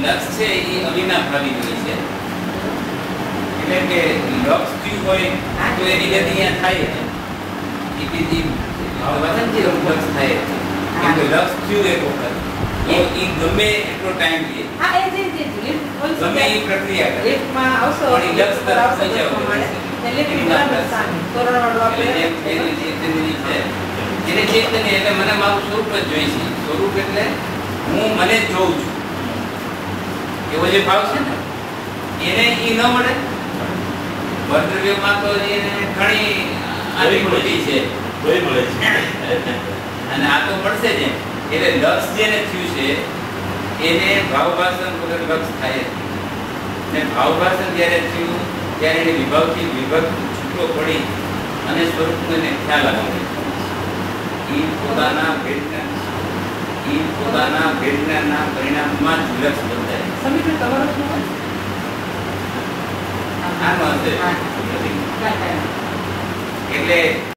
લક્ષ્ય એ અવિનાભાવી હોય છે, એટલે કે લક્ષ થયું હોય તો એની ગતિ અહીંયા થાય છે, એ બીજી વસંતી લક્ષ થાય છે, કેમ કે લક્ષ થયું એક વખત તો એ ગમે એટલો ટાઈમ લે, ગમે એ પ્રક્રિયા કરે પણ એ લક્ષ તરફ પહોંચવા એને ચેતન એટલે મને મારું સ્વરૂપ જ જોઈશે. સ્વરૂપ એટલે હું મને જોઉં છું એવો જે ભાવ છે ને એને એ ન મળે. વર્તવ્યમાં તો એને ઘણી આવી છે અને આ તો મળશે જ. એટલે લક્ષ જેને થયું છે એને ભાવભાષણ વગર લક્ષ થાય ને ભાવભાષણ જ્યારે થયું ત્યારે એને વિભાવથી વિભક્ત છૂટો પડી અને સ્વરૂપનો એને ખ્યાલ આવે. એ પોતાના ભેદના પરિણામમાં જ લક્ષ બંધાય. સમીકરણ તમારો શું હોય? આનો હશે એટલે